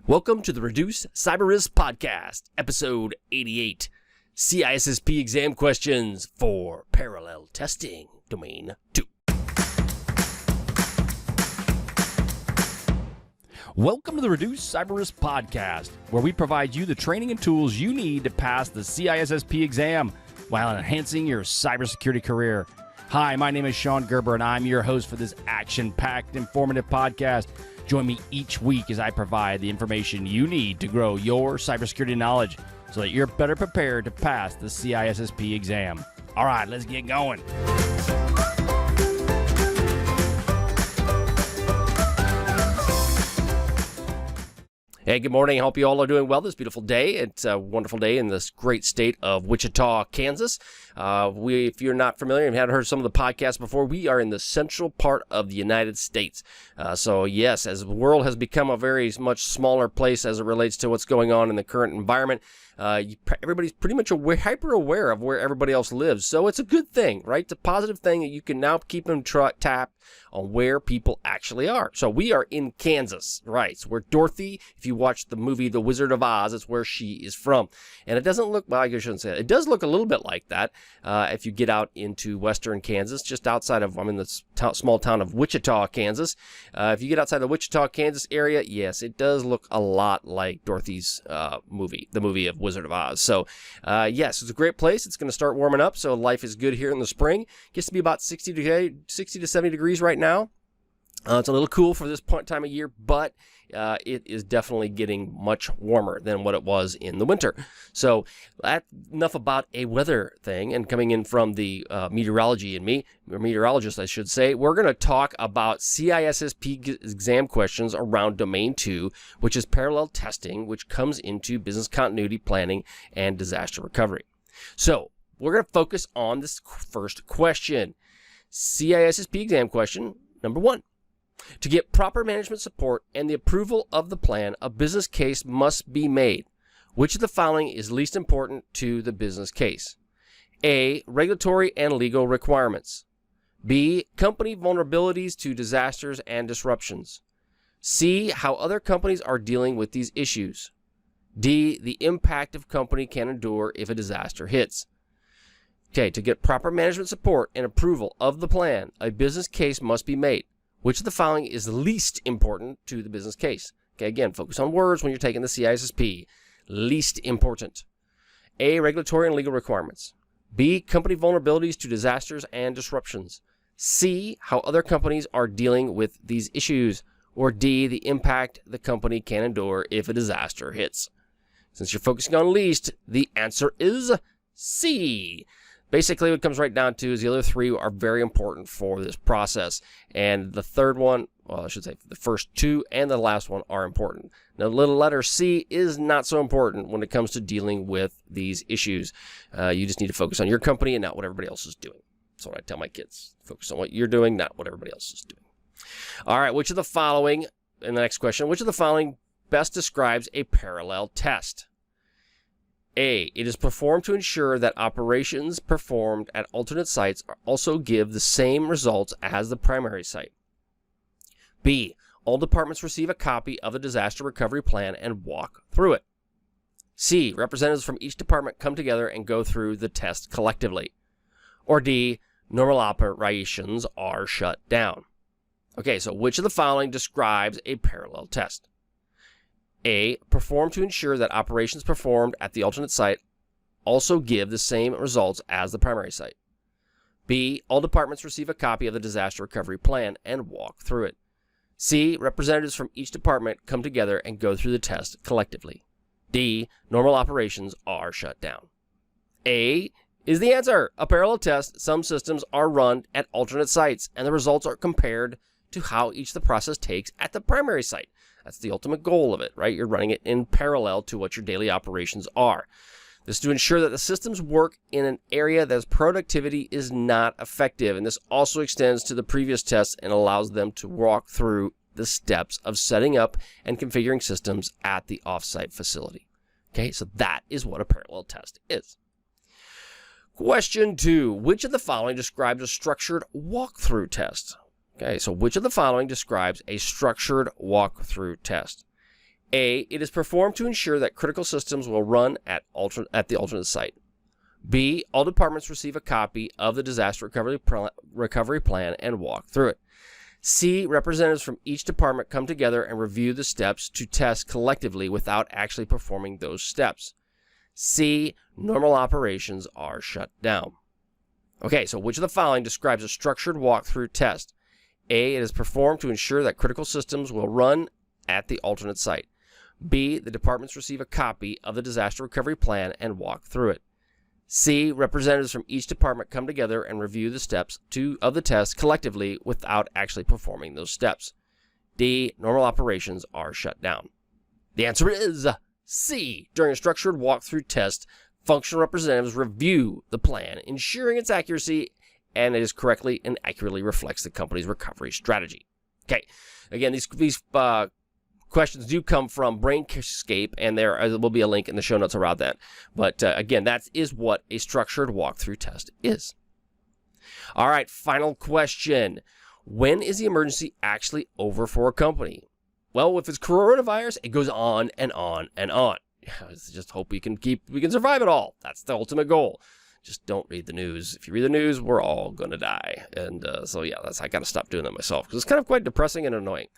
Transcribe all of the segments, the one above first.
Welcome to the Reduce Cyber Risk Podcast, episode 88, CISSP Exam Questions for Parallel Testing, Domain 2. Welcome to the Reduce Cyber Risk Podcast, where we provide you the training and tools you need to pass the CISSP exam while enhancing your cybersecurity career. Hi, my name is Shon Gerber, and I'm your host for this action-packed, informative podcast. Join me each week as I provide the information you need to grow your cybersecurity knowledge so that you're better prepared to pass the CISSP exam. All right, let's get going. Hey, good morning. I hope you all are doing well this beautiful day. It's a wonderful day in this great state of Wichita, Kansas. If you're not familiar and haven't heard some of the podcasts before, we are in the central part of the United States. So yes, as the world has become a very much smaller place as it relates to what's going on in the current environment, everybody's pretty much hyper aware of where everybody else lives. So it's a good thing, right? It's a positive thing that you can now keep them tapped on where people actually are. So we are in Kansas, right? So where Dorothy, if you watch the movie The Wizard of Oz, it's where she is from. And it doesn't look, well, I shouldn't say it. It does look a little bit like that if you get out into western Kansas, just outside of, I'm in the small town of Wichita, Kansas. If you get outside the Wichita, Kansas area, yes, it does look a lot like Dorothy's movie, the movie of Wizard of Oz. So yes, it's a great place. It's going to start warming up, so life is good here in the spring. Gets to be about 60 to 70 degrees right now. It's a little cool for this time of year, but it is definitely getting much warmer than what it was in the winter. So enough about a weather thing and coming in from the meteorology in me, or meteorologist I should say. We're going to talk about CISSP exam questions around Domain 2, which is parallel testing, which comes into business continuity planning and disaster recovery. So we're going to focus on this first question. CISSP exam question number 1. To get proper management support and the approval of the plan, a business case must be made. Which of the following is least important to the business case? A. Regulatory and legal requirements. B. Company vulnerabilities to disasters and disruptions. C. How other companies are dealing with these issues. D. The impact a company can endure if a disaster hits. Okay, to get proper management support and approval of the plan, a business case must be made. Which of the following is least important to the business case? Okay, again, focus on words when you're taking the CISSP. Least important. A. Regulatory and legal requirements. B. Company vulnerabilities to disasters and disruptions. C. How other companies are dealing with these issues. Or D. The impact the company can endure if a disaster hits. Since you're focusing on least, the answer is C. Basically, what it comes right down to is the other three are very important for this process. And the third one, well, I should say the first two and the last one are important. Now, the little letter C is not so important when it comes to dealing with these issues. You just need to focus on your company and not what everybody else is doing. That's what I tell my kids. Focus on what you're doing, not what everybody else is doing. All right, which of the following, in the next question, which of the following best describes a parallel test? A. It is performed to ensure that operations performed at alternate sites also give the same results as the primary site. B. All departments receive a copy of the disaster recovery plan and walk through it. C. Representatives from each department come together and go through the test collectively. Or D. Normal operations are shut down. Okay, so which of the following describes a parallel test? A. Performed to ensure that operations performed at the alternate site also give the same results as the primary site. B. All departments receive a copy of the disaster recovery plan and walk through it. C. Representatives from each department come together and go through the test collectively. D. Normal operations are shut down. A is the answer. A parallel test, some systems are run at alternate sites, and the results are compared to how each the process takes at the primary site. That's the ultimate goal of it, right? You're running it in parallel to what your daily operations are. This is to ensure that the systems work in an area that productivity is not effective. And this also extends to the previous tests and allows them to walk through the steps of setting up and configuring systems at the offsite facility. Okay, so that is what a parallel test is. Question 2. Which of the following describes a structured walkthrough test? Okay, so which of the following describes a structured walkthrough test? A, it is performed to ensure that critical systems will run at the alternate site. B, all departments receive a copy of the disaster recovery plan and walk through it. C, representatives from each department come together and review the steps to test collectively without actually performing those steps. C, normal operations are shut down. Okay, so which of the following describes a structured walkthrough test? A, it is performed to ensure that critical systems will run at the alternate site. B, the departments receive a copy of the disaster recovery plan and walk through it. C, representatives from each department come together and review the steps of the test collectively without actually performing those steps. D, normal operations are shut down. The answer is C. During a structured walkthrough test, functional representatives review the plan, ensuring its accuracy and it is correctly and accurately reflects the company's recovery strategy. Okay, again, these questions do come from Brainscape, and there will be a link in the show notes around that. But again, that is what a structured walkthrough test is. All right, final question. When is the emergency actually over for a company? Well, if it's coronavirus, it goes on and on and on. Just hope we can survive it all. That's the ultimate goal. Just don't read the news. If you read the news, we're all going to die. And so, yeah, I got to stop doing that myself because it's kind of quite depressing and annoying.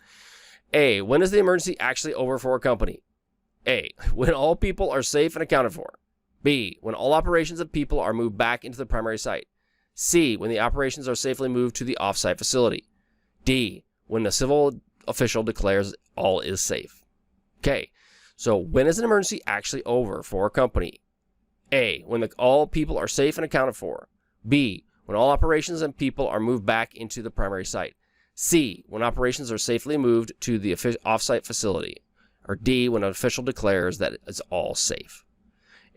A, when is the emergency actually over for a company? A, when all people are safe and accounted for. B, when all operations of people are moved back into the primary site. C, when the operations are safely moved to the off-site facility. D, when the civil official declares all is safe. Okay, so when is an emergency actually over for a company? A, when all people are safe and accounted for. B, when all operations and people are moved back into the primary site. C, when operations are safely moved to the off-site facility. Or D, when an official declares that it's all safe.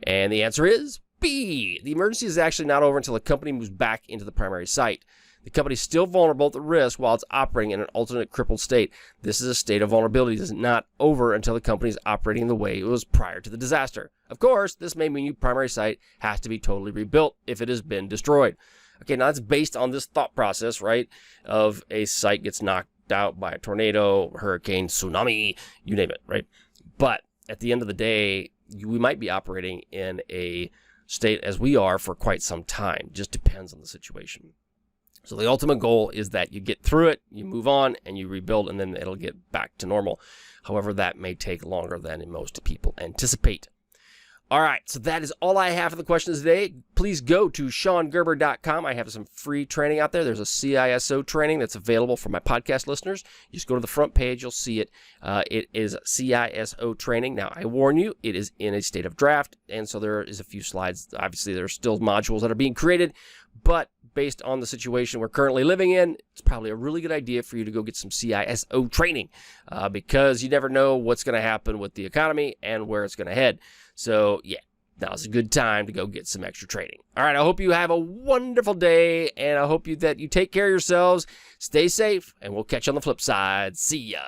And the answer is B. The emergency is actually not over until the company moves back into the primary site. The company is still vulnerable to risk while it's operating in an alternate crippled state. This is a state of vulnerability. It is not over until the company is operating the way it was prior to the disaster. Of course, this may mean your primary site has to be totally rebuilt if it has been destroyed. Okay, now that's based on this thought process, right, of a site gets knocked out by a tornado, hurricane, tsunami, you name it, right? But at the end of the day, we might be operating in a state as we are for quite some time. Just depends on the situation. So the ultimate goal is that you get through it, you move on, and you rebuild, and then it'll get back to normal. However, that may take longer than most people anticipate. All right, so that is all I have for the questions today. Please go to ShonGerber.com. I have some free training out there. There's a CISO training that's available for my podcast listeners. You just go to the front page, you'll see it. It is CISO training. Now, I warn you, it is in a state of draft, and so there is a few slides. Obviously, there are still modules that are being created, but based on the situation we're currently living in, it's probably a really good idea for you to go get some CISO training because you never know what's going to happen with the economy and where it's going to head. So, yeah, now's a good time to go get some extra training. All right, I hope you have a wonderful day, and I hope that you take care of yourselves, stay safe, and we'll catch you on the flip side. See ya.